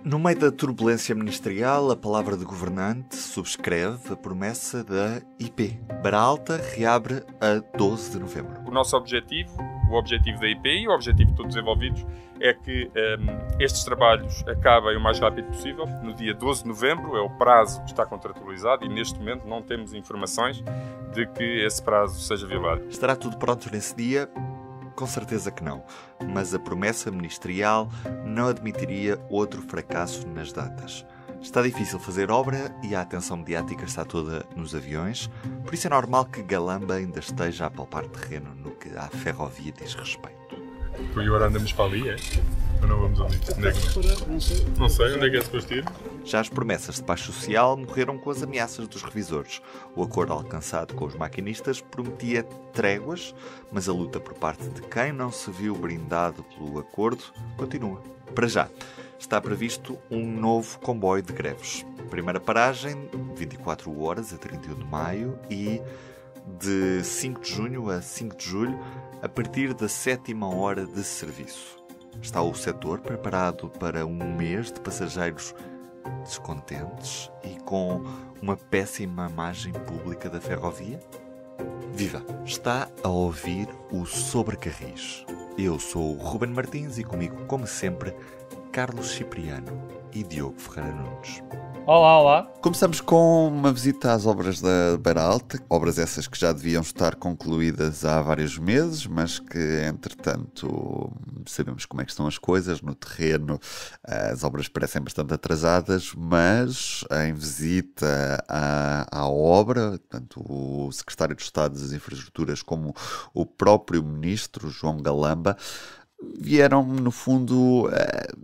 No meio da turbulência ministerial, a palavra de governante subscreve a promessa da IP. Beralta reabre a 12 de novembro. O nosso objetivo, o objetivo da IP e o objetivo de todos os envolvidos é que estes trabalhos acabem o mais rápido possível. No dia 12 de novembro é o prazo que está contratualizado e neste momento não temos informações de que esse prazo seja violado. Estará tudo pronto nesse dia? Com certeza que não, mas a promessa ministerial não admitiria outro fracasso nas datas. Está difícil fazer obra e a atenção mediática está toda nos aviões, por isso é normal que Galamba ainda esteja a palpar terreno no que à ferrovia diz respeito. E agora andamos para ali, é? Ou não vamos ali? Onde é que... Não sei, onde é que é suposto ir? Já as promessas de paz social morreram com as ameaças dos revisores. O acordo alcançado com os maquinistas prometia tréguas, mas a luta por parte de quem não se viu brindado pelo acordo continua. Para já, está previsto um novo comboio de greves. Primeira paragem, 24 horas a 31 de maio e de 5 de junho a 5 de julho, a partir da 7ª hora de serviço. Está o setor preparado para um mês de passageiros descontentes e com uma péssima imagem pública da ferrovia? Viva! Está a ouvir o Sobrecarris. Eu sou o Ruben Martins e comigo, como sempre, Carlos Cipriano e Diogo Ferreira Nunes. Olá, olá. Começamos com uma visita às obras da Beralta, obras essas que já deviam estar concluídas há vários meses, mas que, entretanto, sabemos como é que estão as coisas no terreno. As obras parecem bastante atrasadas, mas em visita à obra, tanto o Secretário de Estado das Infraestruturas como o próprio Ministro, João Galamba, vieram, no fundo,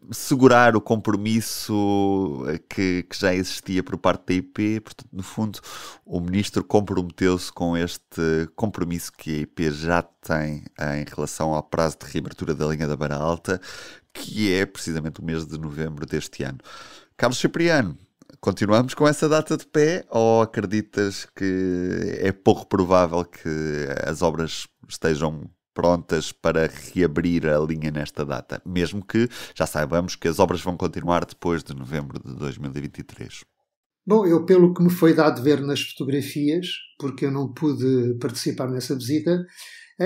segurar o compromisso que já existia por parte da IP. Portanto, no fundo, o Ministro comprometeu-se com este compromisso que a IP já tem em relação ao prazo de reabertura da linha da Beralta, que é precisamente o mês de novembro deste ano. Carlos Cipriano, continuamos com essa data de pé ou acreditas que é pouco provável que as obras estejam prontas para reabrir a linha nesta data, mesmo que já saibamos que as obras vão continuar depois de novembro de 2023? Bom, eu, pelo que me foi dado ver nas fotografias, porque eu não pude participar nessa visita,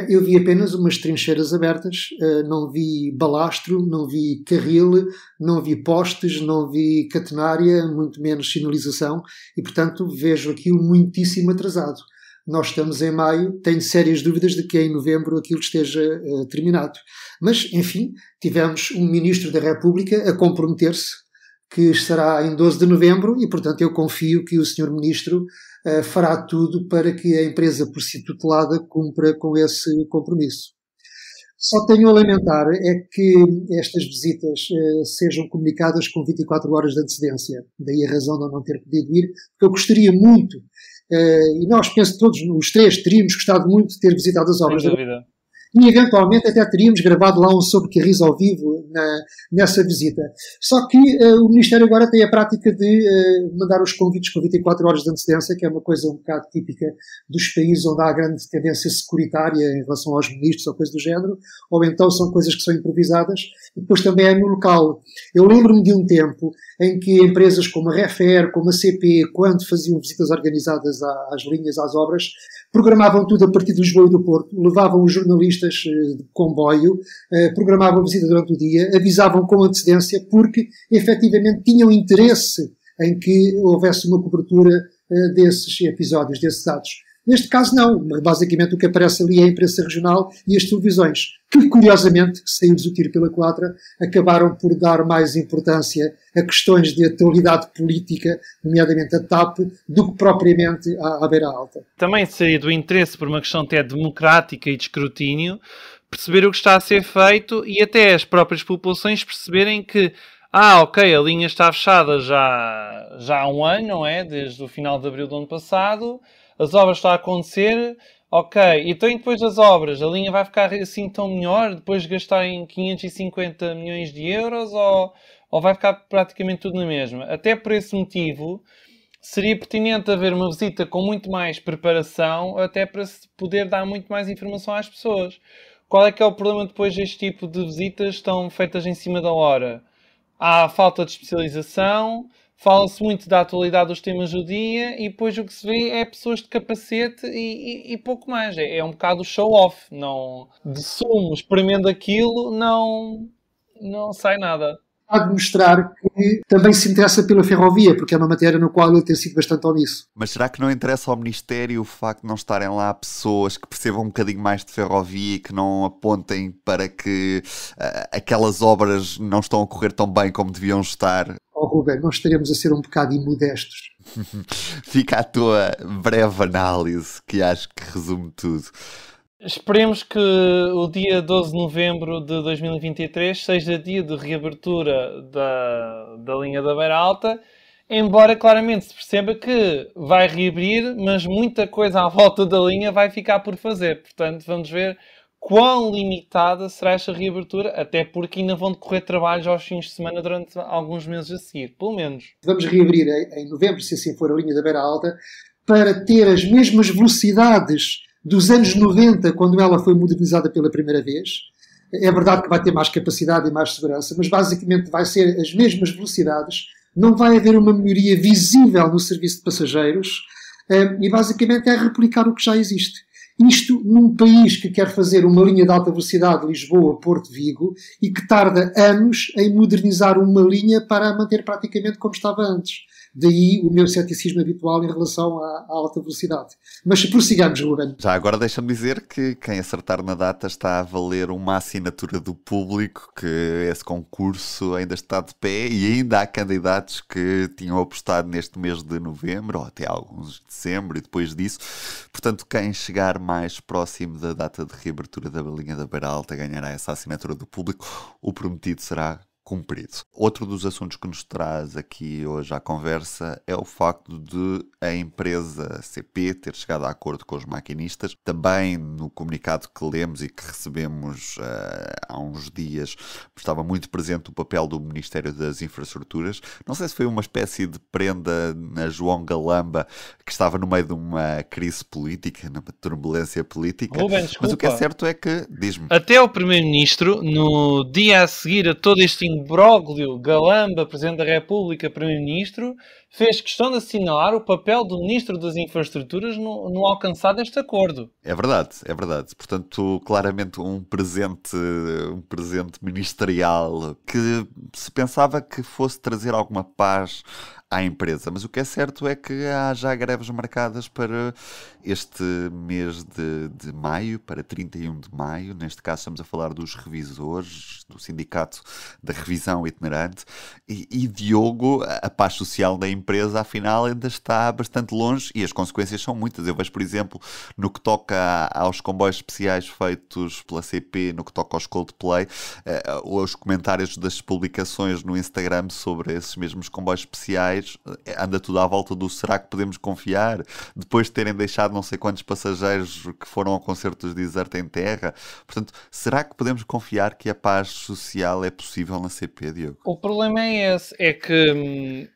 eu vi apenas umas trincheiras abertas, não vi balastro, não vi carril, não vi postes, não vi catenária, muito menos sinalização, e portanto vejo aquilo muitíssimo atrasado. Nós estamos em maio, tenho sérias dúvidas de que em novembro aquilo esteja terminado. Mas, enfim, tivemos um Ministro da República a comprometer-se que estará em 12 de novembro e, portanto, eu confio que o Sr. Ministro fará tudo para que a empresa por si tutelada cumpra com esse compromisso. Só tenho a lamentar é que estas visitas sejam comunicadas com 24 horas de antecedência. Daí a razão de eu não ter podido ir, porque eu gostaria muito. E nós, penso todos, os três, teríamos gostado muito de ter visitado as obras. Sem dúvida. E eventualmente até teríamos gravado lá um Sobrecarris ao vivo nessa visita. Só que o Ministério agora tem a prática de mandar os convites com 24 horas de antecedência, que é uma coisa um bocado típica dos países onde há grande tendência securitária em relação aos ministros ou coisa do género, ou então são coisas que são improvisadas, e depois também é no local. Eu lembro-me de um tempo em que empresas como a Refer, como a CP, quando faziam visitas organizadas às linhas, às obras, programavam tudo a partir de Lisboa e do Porto, levavam os jornalistas de comboio, programavam a visita durante o dia, avisavam com antecedência porque efetivamente tinham interesse em que houvesse uma cobertura desses episódios, desses atos. Neste caso não, basicamente o que aparece ali é a imprensa regional e as televisões, que curiosamente, saídos o tiro pela culatra, acabaram por dar mais importância a questões de atualidade política, nomeadamente a TAP, do que propriamente à Beira Alta. Também seria do interesse, por uma questão até democrática e de escrutínio, perceber o que está a ser feito e até as próprias populações perceberem que ok, a linha está fechada já há um ano, não é? Desde o final de abril do ano passado, as obras estão a acontecer, ok, então e depois das obras, a linha vai ficar assim tão melhor, depois de gastarem 550 milhões de euros, ou vai ficar praticamente tudo na mesma? Até por esse motivo, seria pertinente haver uma visita com muito mais preparação, até para se poder dar muito mais informação às pessoas. Qual é que é o problema depois deste tipo de visitas estão feitas em cima da hora? há falta de especialização, fala-se muito da atualidade dos temas do dia e depois o que se vê é pessoas de capacete e pouco mais. É um bocado show-off. Não, de sumo, espremendo aquilo, não sai nada. Há de mostrar que também se interessa pela ferrovia, porque é uma matéria no qual ele tem sido bastante omisso. Mas será que não interessa ao Ministério o facto de não estarem lá pessoas que percebam um bocadinho mais de ferrovia e que não apontem para que aquelas obras não estão a correr tão bem como deviam estar? Oh, Ruben, nós estaremos a ser um bocado imodestos. Fica a tua breve análise, que acho que resume tudo. Esperemos que o dia 12 de novembro de 2023 seja dia de reabertura da linha da Beira Alta, embora claramente se perceba que vai reabrir, mas muita coisa à volta da linha vai ficar por fazer. Portanto, vamos ver quão limitada será esta reabertura, até porque ainda vão decorrer trabalhos aos fins de semana durante alguns meses a seguir, pelo menos. Vamos reabrir em novembro, se assim for, a linha da Beira Alta, para ter as mesmas velocidades dos anos 90, quando ela foi modernizada pela primeira vez. É verdade que vai ter mais capacidade e mais segurança, mas basicamente vai ser as mesmas velocidades, não vai haver uma melhoria visível no serviço de passageiros e basicamente é replicar o que já existe. Isto num país que quer fazer uma linha de alta velocidade Lisboa-Porto-Vigo e que tarda anos em modernizar uma linha para a manter praticamente como estava antes. Daí o meu ceticismo habitual em relação à alta velocidade. Mas prossigamos, Ruben. Já agora deixa-me dizer que quem acertar na data está a valer uma assinatura do público, que esse concurso ainda está de pé e ainda há candidatos que tinham apostado neste mês de novembro, ou até alguns de dezembro e depois disso. Portanto, quem chegar mais próximo da data de reabertura da linha da Beira Alta ganhará essa assinatura do público. O prometido será cumprido. Outro dos assuntos que nos traz aqui hoje à conversa é o facto de a empresa CP ter chegado a acordo com os maquinistas. Também no comunicado que lemos e que recebemos há uns dias estava muito presente o papel do Ministério das Infraestruturas. Não sei se foi uma espécie de prenda na João Galamba, que estava no meio de uma crise política, numa turbulência política. Ruben, mas o que é certo é que, diz-me... Até o Primeiro-Ministro, no dia a seguir a todo este imbróglio, Galamba, Presidente da República, Primeiro-Ministro, fez questão de assinalar o papel do Ministro das Infraestruturas no alcançar deste acordo. É verdade, é verdade. Portanto, claramente um presente ministerial que se pensava que fosse trazer alguma paz à empresa. Mas o que é certo é que há já greves marcadas para este mês de maio, para 31 de maio. Neste caso estamos a falar dos revisores, do Sindicato da Revisão Itinerante. E Diogo, a paz social da empresa, afinal, ainda está bastante longe e as consequências são muitas. Eu vejo, por exemplo, no que toca aos comboios especiais feitos pela CP, no que toca aos Coldplay, os comentários das publicações no Instagram sobre esses mesmos comboios especiais, anda tudo à volta do será que podemos confiar? Depois de terem deixado não sei quantos passageiros que foram ao concerto dos Deserto em Terra. Portanto, será que podemos confiar que a paz social é possível na CP, Diogo? O problema é esse, é que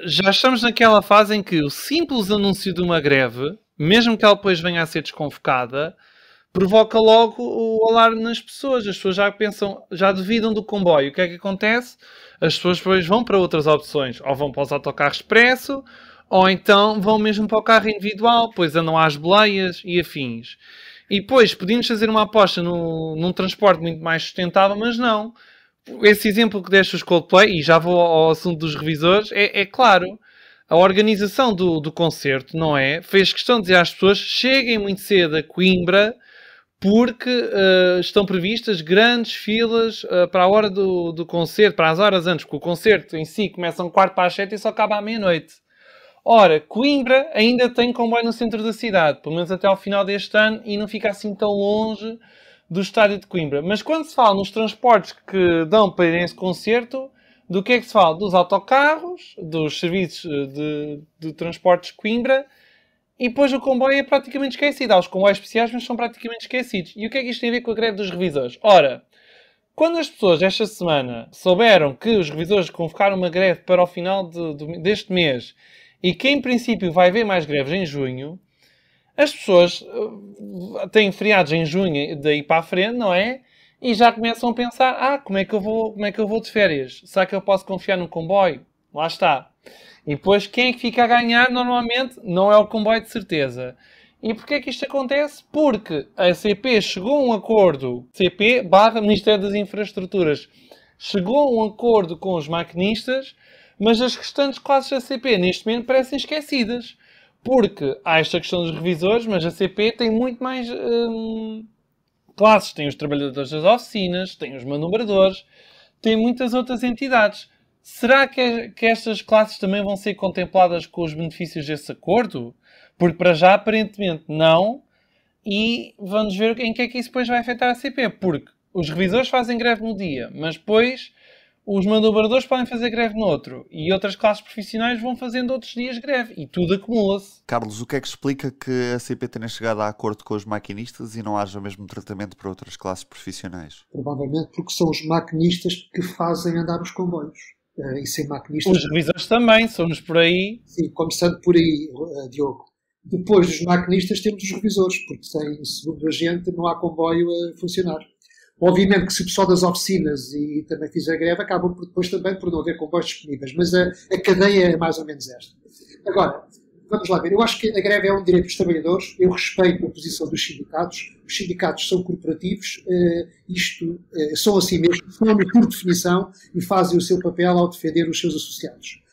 já estamos naquela fase em que o simples anúncio de uma greve, mesmo que ela depois venha a ser desconvocada, provoca logo o alarme nas pessoas. As pessoas já pensam, já duvidam do comboio. O que é que acontece? As pessoas depois vão para outras opções. Ou vão para os autocarros expresso, ou então vão mesmo para o carro individual, pois andam às boleias e afins. E depois podíamos fazer uma aposta num transporte muito mais sustentável, mas não. Esse exemplo que deste os Coldplay, e já vou ao assunto dos revisores, é claro. A organização do concerto, não é? Fez questão de dizer às pessoas, cheguem muito cedo a Coimbra, porque estão previstas grandes filas para a hora do concerto, para as horas antes, porque o concerto em si começa um quarto para as 7 e só acaba à meia-noite. Ora, Coimbra ainda tem comboio no centro da cidade, pelo menos até ao final deste ano, e não fica assim tão longe do estádio de Coimbra. Mas quando se fala nos transportes que dão para ir a esse concerto, do que é que se fala? Dos autocarros, dos serviços de transportes de Coimbra, e depois o comboio é praticamente esquecido. Há os comboios especiais, mas são praticamente esquecidos. E o que é que isto tem a ver com a greve dos revisores? Ora, quando as pessoas esta semana souberam que os revisores convocaram uma greve para o final deste mês e que em princípio vai haver mais greves em junho, as pessoas têm feriados em junho daí para a frente, não é? e já começam a pensar, como é que eu vou de férias? Será que eu posso confiar no comboio? Lá está. E depois, quem é que fica a ganhar, normalmente, não é o comboio de certeza. E porquê é que isto acontece? Porque a CP chegou a um acordo, CP/Ministério das Infraestruturas, chegou a um acordo com os maquinistas, mas as restantes classes da CP, neste momento, parecem esquecidas. Porque há esta questão dos revisores, mas a CP tem muito mais classes. Tem os trabalhadores das oficinas, tem os manobradores, tem muitas outras entidades. Será que estas classes também vão ser contempladas com os benefícios desse acordo? Porque para já, aparentemente, não. E vamos ver em que é que isso depois vai afetar a CP. Porque os revisores fazem greve no dia, mas depois os manobradores podem fazer greve no outro. E outras classes profissionais vão fazendo outros dias de greve. E tudo acumula-se. Carlos, o que é que explica que a CP tenha chegado a acordo com os maquinistas e não haja o mesmo tratamento para outras classes profissionais? Provavelmente porque são os maquinistas que fazem andar os comboios. E sem maquinistas... Os revisores também, somos por aí. Sim, começando por aí, Diogo. Depois dos maquinistas temos os revisores, porque sem segundo agente não há comboio a funcionar. Obviamente que se o pessoal das oficinas e também fizer greve, acabam depois também por não haver comboios disponíveis, mas a cadeia é mais ou menos esta. Agora, vamos lá ver, eu acho que a greve é um direito dos trabalhadores, eu respeito a posição dos sindicatos, os sindicatos são corporativos, são assim mesmo, são por definição e fazem o seu papel ao defender os seus associados.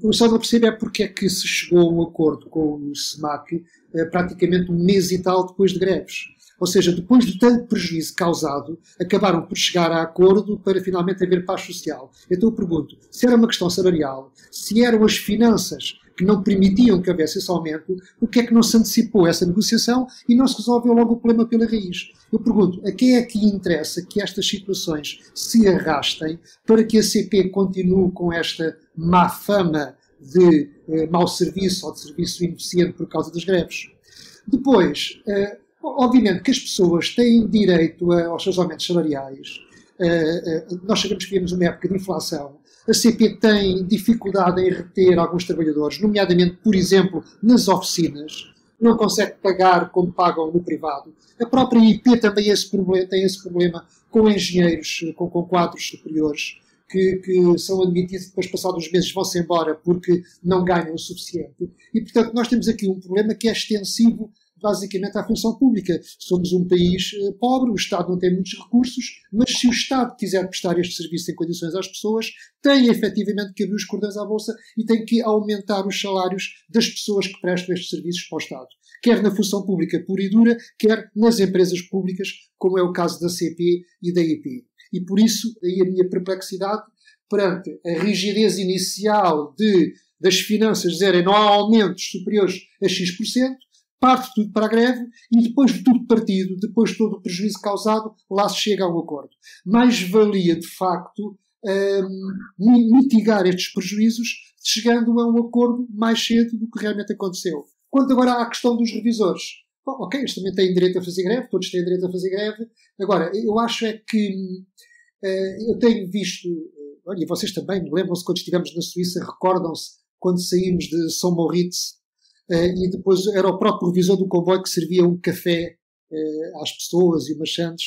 Eu só não percebo é porque é que se chegou a um acordo com o SEMAC praticamente um mês e tal depois de greves. Ou seja, depois de tanto prejuízo causado, acabaram por chegar a acordo para finalmente haver paz social. Então eu pergunto, se era uma questão salarial, se eram as finanças que não permitiam que houvesse esse aumento, por que é que não se antecipou essa negociação e não se resolveu logo o problema pela raiz? Eu pergunto, a quem é que interessa que estas situações se arrastem para que a CP continue com esta má fama de mau serviço ou de serviço ineficiente por causa das greves? Depois... obviamente que as pessoas têm direito aos seus aumentos salariais. Nós sabemos que vivemos uma época de inflação. A CP tem dificuldade em reter alguns trabalhadores, nomeadamente, por exemplo, nas oficinas. Não consegue pagar como pagam no privado. A própria IP também tem esse problema com engenheiros, com quadros superiores, que são admitidos e depois, passados uns meses, vão-se embora porque não ganham o suficiente. E, portanto, nós temos aqui um problema que é extensivo basicamente à função pública. Somos um país pobre, o Estado não tem muitos recursos, mas se o Estado quiser prestar este serviço em condições às pessoas, tem efetivamente que abrir os cordões à bolsa e tem que aumentar os salários das pessoas que prestam estes serviços para o Estado. Quer na função pública pura e dura, quer nas empresas públicas, como é o caso da CP e da IP. E por isso, daí a minha perplexidade perante a rigidez inicial das finanças dizerem não há aumentos superiores a X%, parte tudo para a greve e depois de tudo partido, depois de todo o prejuízo causado, lá se chega a um acordo. Mais valia, de facto, mitigar estes prejuízos chegando a um acordo mais cedo do que realmente aconteceu. Quanto agora à questão dos revisores, bom, ok, eles também têm direito a fazer greve, todos têm direito a fazer greve. Agora, eu acho é que eu tenho visto, e vocês também, lembram-se quando estivemos na Suíça, recordam-se quando saímos de São Moritz, e depois era o próprio revisor do comboio que servia um café às pessoas e umas sandes.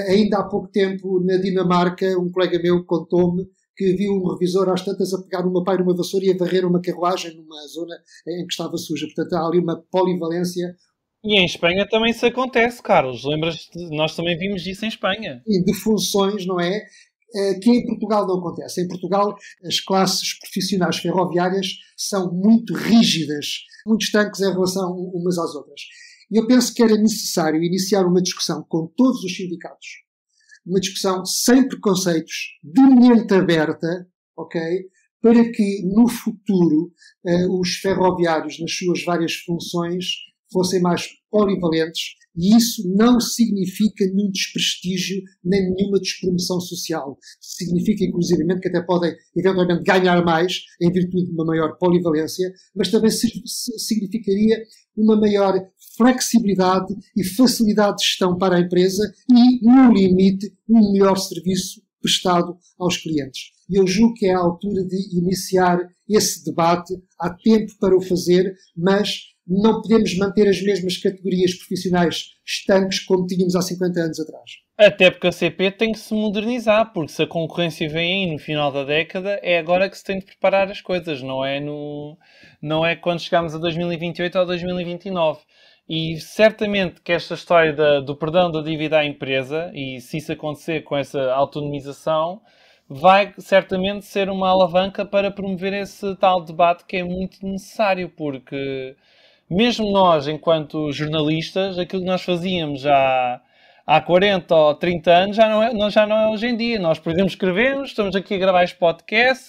Ainda há pouco tempo, na Dinamarca, um colega meu contou-me que viu um revisor às tantas a pegar uma pá e uma vassoura e a varrer uma carruagem numa zona em que estava suja. Portanto, há ali uma polivalência. E em Espanha também isso acontece, Carlos. Lembras-te? Nós também vimos isso em Espanha. E de funções, não é? Que em Portugal não acontece. Em Portugal, as classes profissionais ferroviárias são muito rígidas, muito estanques em relação umas às outras. E eu penso que era necessário iniciar uma discussão com todos os sindicatos, uma discussão sem preconceitos, de mente aberta, ok? Para que no futuro os ferroviários, nas suas várias funções, fossem mais polivalentes, e isso não significa nenhum desprestígio nem nenhuma despromoção social. Significa, inclusivamente, que até podem, eventualmente, ganhar mais em virtude de uma maior polivalência, mas também significaria uma maior flexibilidade e facilidade de gestão para a empresa e, no limite, um melhor serviço prestado aos clientes. E eu julgo que é a altura de iniciar esse debate. Há tempo para o fazer, mas não podemos manter as mesmas categorias profissionais estanques como tínhamos há 50 anos atrás. Até porque a CP tem que se modernizar, porque se a concorrência vem aí no final da década, é agora que se tem de preparar as coisas, não é quando chegamos a 2028 ou 2029. E certamente que esta história do perdão da dívida à empresa, e se isso acontecer com essa autonomização, vai certamente ser uma alavanca para promover esse tal debate que é muito necessário, porque mesmo nós, enquanto jornalistas, aquilo que nós fazíamos há 40 ou 30 anos já não é hoje em dia. Nós, por exemplo, escrevemos, estamos aqui a gravar este podcast,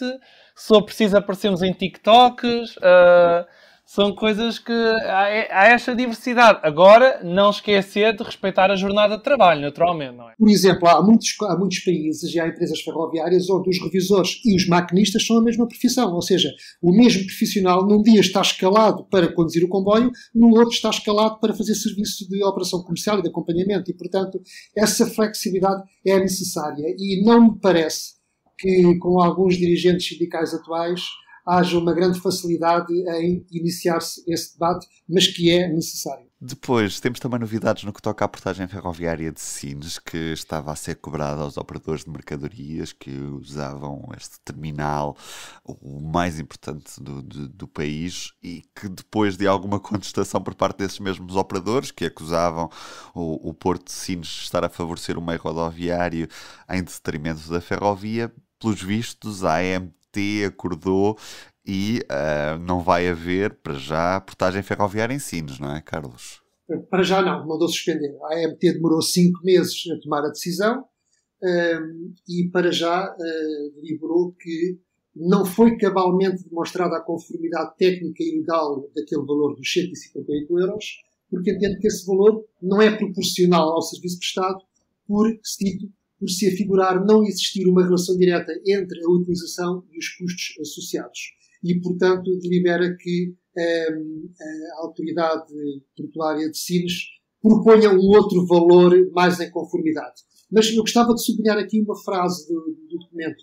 se for preciso aparecemos em TikToks, são coisas que há esta diversidade. Agora, não esquecer de respeitar a jornada de trabalho, naturalmente, não é? Por exemplo, há muitos países e há empresas ferroviárias onde os revisores e os maquinistas são a mesma profissão, ou seja, o mesmo profissional num dia está escalado para conduzir o comboio, no outro está escalado para fazer serviço de operação comercial e de acompanhamento e, portanto, essa flexibilidade é necessária e não me parece que com alguns dirigentes sindicais atuais haja uma grande facilidade em iniciar-se esse debate, mas que é necessário. Depois, temos também novidades no que toca à portagem ferroviária de Sines, que estava a ser cobrada aos operadores de mercadorias que usavam este terminal, o mais importante do país, e que depois de alguma contestação por parte desses mesmos operadores, que acusavam o Porto de Sines de estar a favorecer o meio rodoviário em detrimento da ferrovia, pelos vistos, a AMT acordou e não vai haver, para já, portagem ferroviária em Sines, não é, Carlos? Para já não, mandou suspender. A AMT demorou 5 meses a tomar a decisão e para já deliberou que não foi cabalmente demonstrada a conformidade técnica e legal daquele valor dos 158 euros, porque entende que esse valor não é proporcional ao serviço prestado por se afigurar não existir uma relação direta entre a utilização e os custos associados. E, portanto, delibera que a autoridade portuária de Sines proponha um outro valor mais em conformidade. Mas eu gostava de sublinhar aqui uma frase do documento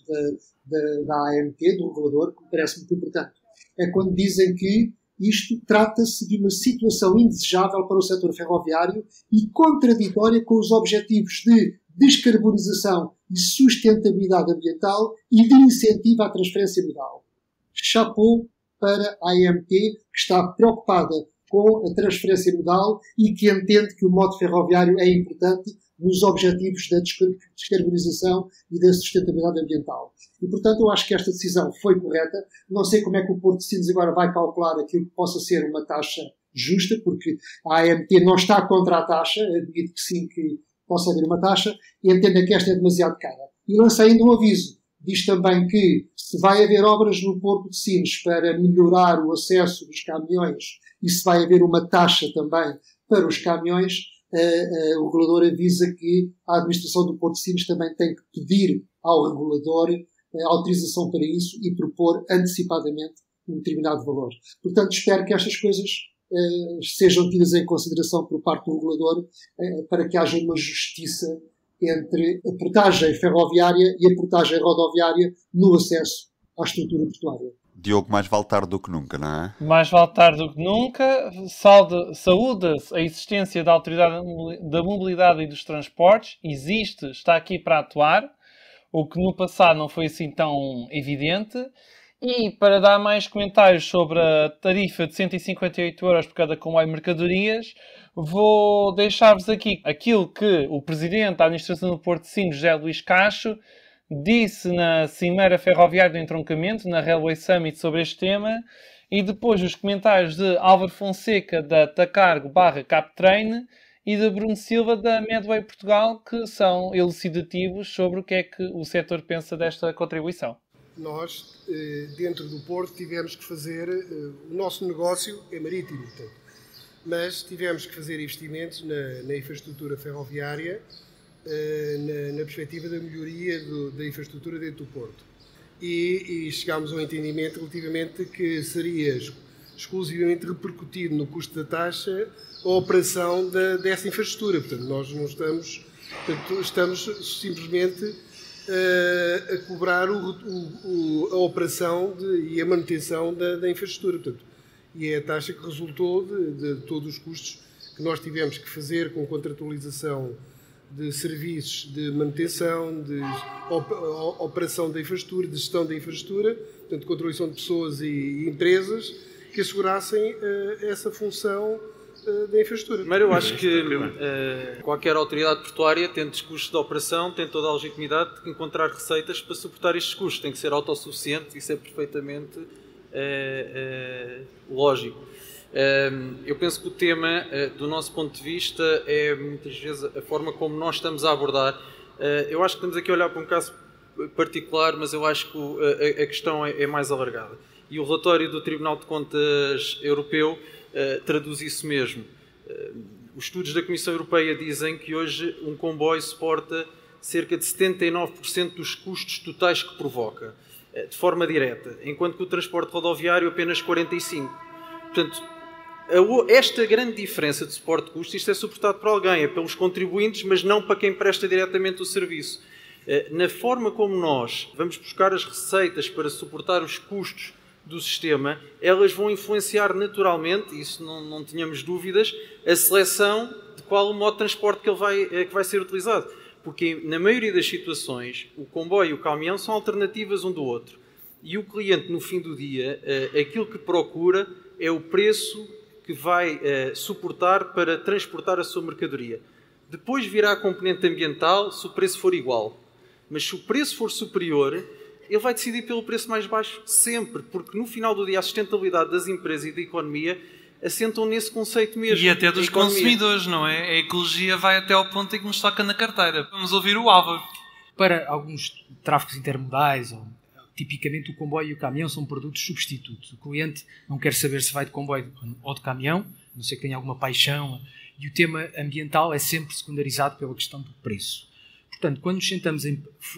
da AMT, do regulador, que me parece muito importante. É quando dizem que isto trata-se de uma situação indesejável para o setor ferroviário e contraditória com os objetivos de descarbonização e sustentabilidade ambiental e de incentivo à transferência modal. Chapeau para a AMT, que está preocupada com a transferência modal e que entende que o modo ferroviário é importante nos objetivos da descarbonização e da sustentabilidade ambiental. E, portanto, eu acho que esta decisão foi correta. Não sei como é que o Porto de Sines agora vai calcular aquilo que possa ser uma taxa justa, porque a AMT não está contra a taxa, admite que sim, que possa haver uma taxa, e entende que esta é demasiado cara. E lança ainda um aviso. Diz também que se vai haver obras no Porto de Sines para melhorar o acesso dos caminhões e se vai haver uma taxa também para os caminhões, o regulador avisa que a administração do Porto de Sines também tem que pedir ao regulador autorização para isso e propor antecipadamente um determinado valor. Portanto, espero que estas coisas sejam tidas em consideração por parte do regulador para que haja uma justiça entre a portagem ferroviária e a portagem rodoviária no acesso à estrutura portuária. Diogo, mais vale tarde do que nunca, não é? Mais vale tarde do que nunca. Saúda-se a existência da Autoridade da Mobilidade e dos Transportes. Existe, está aqui para atuar, o que no passado não foi assim tão evidente. E para dar mais comentários sobre a tarifa de 158 euros por cada comboio de mercadorias, vou deixar-vos aqui aquilo que o Presidente da Administração do Porto de Sines, José Luís Cacho, disse na Cimeira Ferroviária do Entroncamento, na Railway Summit, sobre este tema, e depois os comentários de Álvaro Fonseca, da Tacargo /Captrain, e de Bruno Silva, da Medway Portugal, que são elucidativos sobre o que é que o setor pensa desta contribuição. Nós, dentro do Porto, tivemos que fazer... O nosso negócio é marítimo, portanto, mas tivemos que fazer investimentos na infraestrutura ferroviária, na perspectiva da melhoria da infraestrutura dentro do Porto. E chegámos a um entendimento relativamente que seria exclusivamente repercutido no custo da taxa a operação dessa infraestrutura. Portanto, nós não estamos... estamos simplesmente a cobrar a operação e a manutenção da infraestrutura. Portanto, e é a taxa que resultou de todos os custos que nós tivemos que fazer com contratualização de serviços de manutenção, de operação da infraestrutura, de gestão da infraestrutura, portanto, contribuição de pessoas e empresas que assegurassem essa função da infraestrutura. Primeiro, eu acho que qualquer autoridade portuária, tendo os custos de operação, tem toda a legitimidade de encontrar receitas para suportar estes custos. Tem que ser autossuficiente, isso é perfeitamente lógico. Eu penso que o tema, do nosso ponto de vista, é muitas vezes a forma como nós estamos a abordar. Eu acho que estamos aqui a olhar para um caso particular, mas eu acho que a questão é mais alargada. E o relatório do Tribunal de Contas Europeu traduz isso mesmo. Os estudos da Comissão Europeia dizem que hoje um comboio suporta cerca de 79% dos custos totais que provoca, de forma direta, enquanto que o transporte rodoviário apenas 45%. Portanto, esta grande diferença de suporte de custos, isto é suportado por alguém, é pelos contribuintes, mas não para quem presta diretamente o serviço. Na forma como nós vamos buscar as receitas para suportar os custos do sistema, elas vão influenciar naturalmente, isso não tínhamos dúvidas, a seleção de qual o modo de transporte que vai ser utilizado. Porque, na maioria das situações, o comboio e o caminhão são alternativas um do outro. E o cliente, no fim do dia, aquilo que procura é o preço que vai suportar para transportar a sua mercadoria. Depois virá a componente ambiental se o preço for igual. Mas se o preço for superior, ele vai decidir pelo preço mais baixo sempre, porque no final do dia a sustentabilidade das empresas e da economia assentam nesse conceito mesmo. E até dos consumidores, não é? A ecologia vai até ao ponto em que nos toca na carteira. Vamos ouvir o Álvaro. Para alguns tráfegos intermodais, tipicamente o comboio e o caminhão são produtos substitutos. O cliente não quer saber se vai de comboio ou de caminhão, a não ser que tenha alguma paixão, e o tema ambiental é sempre secundarizado pela questão do preço. Portanto, quando nos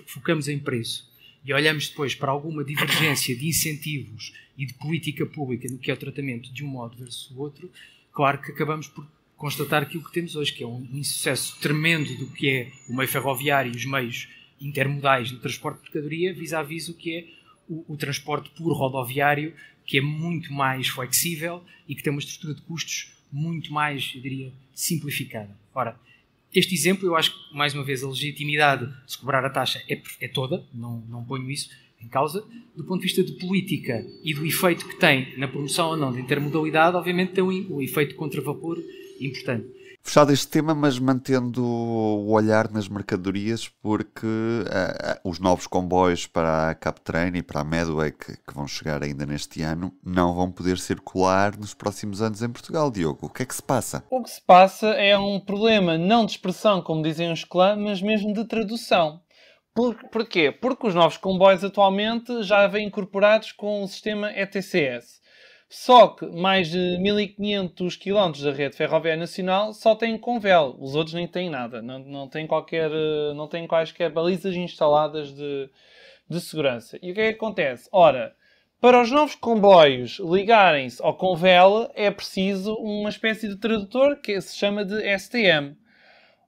focamos em preço e olhamos depois para alguma divergência de incentivos e de política pública no que é o tratamento de um modo versus o outro, claro que acabamos por constatar aquilo que temos hoje, que é um insucesso tremendo do que é o meio ferroviário e os meios intermodais do transporte de mercadoria vis-à-vis o que é o transporte puro rodoviário, que é muito mais flexível e que tem uma estrutura de custos muito mais, eu diria, simplificada. Ora, este exemplo, eu acho que, mais uma vez, a legitimidade de se cobrar a taxa é toda, não ponho isso em causa. Do ponto de vista de política e do efeito que tem na promoção ou não da intermodalidade, obviamente tem um efeito contravapor importante. Fechado este tema, mas mantendo o olhar nas mercadorias, porque os novos comboios para a Captrain e para a Medway, que vão chegar ainda neste ano, não vão poder circular nos próximos anos em Portugal. Diogo, o que é que se passa? O que se passa é um problema não de expressão, como dizem os clãs, mas mesmo de tradução. Porquê? Porque os novos comboios atualmente já vêm incorporados com o sistema ETCS. Só que mais de 1500 km da rede ferroviária nacional só têm Convel. Os outros nem têm nada. Não têm quaisquer balizas instaladas de segurança. E o que é que acontece? Ora, para os novos comboios ligarem-se ao Convel é preciso uma espécie de tradutor que se chama de STM.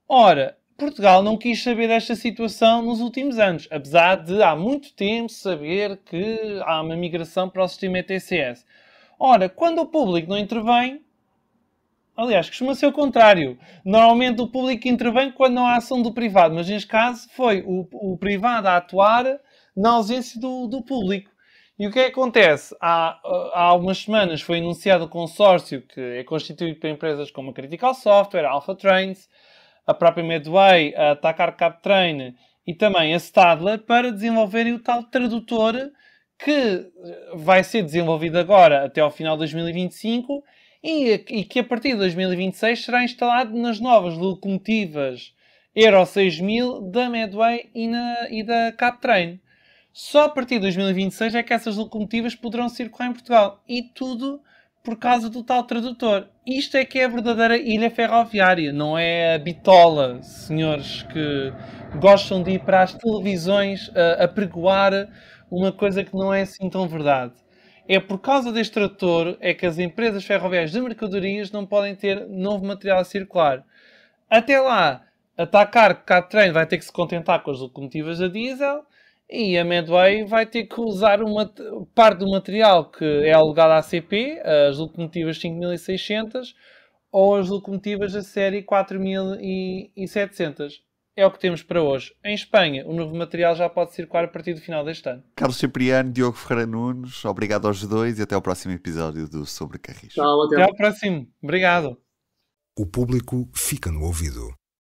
Ora, Portugal não quis saber desta situação nos últimos anos. Apesar de há muito tempo saber que há uma migração para o sistema ETCS. Ora, quando o público não intervém, aliás, costuma ser o contrário. Normalmente o público intervém quando não há ação do privado, mas neste caso foi o privado a atuar na ausência do público. E o que é que acontece? Há umas semanas foi anunciado um consórcio que é constituído por empresas como a Critical Software, a Alpha Trains, a própria Medway, a Takar Captrain e também a Stadler para desenvolverem o tal tradutor que vai ser desenvolvido agora até ao final de 2025 e que a partir de 2026 será instalado nas novas locomotivas Euro 6000 da Medway e da Captrain. Só a partir de 2026 é que essas locomotivas poderão circular em Portugal. E tudo por causa do tal tradutor. Isto é que é a verdadeira ilha ferroviária, não é a bitola, senhores que gostam de ir para as televisões a pregoar uma coisa que não é assim tão verdade. É por causa deste tradutor é que as empresas ferroviárias de mercadorias não podem ter novo material a circular. Até lá, a Takar Captrain vai ter que se contentar com as locomotivas a diesel e a Medway vai ter que usar uma parte do material que é alugado à ACP, as locomotivas 5600 ou as locomotivas da série 4700. é o que temos para hoje. Em Espanha, o novo material já pode circular a partir do final deste ano. Carlos Cipriano, Diogo Ferreira Nunes, obrigado aos dois e até ao próximo episódio do Sobre Carris. Tchau, Até ao próximo. Obrigado. O público fica no ouvido.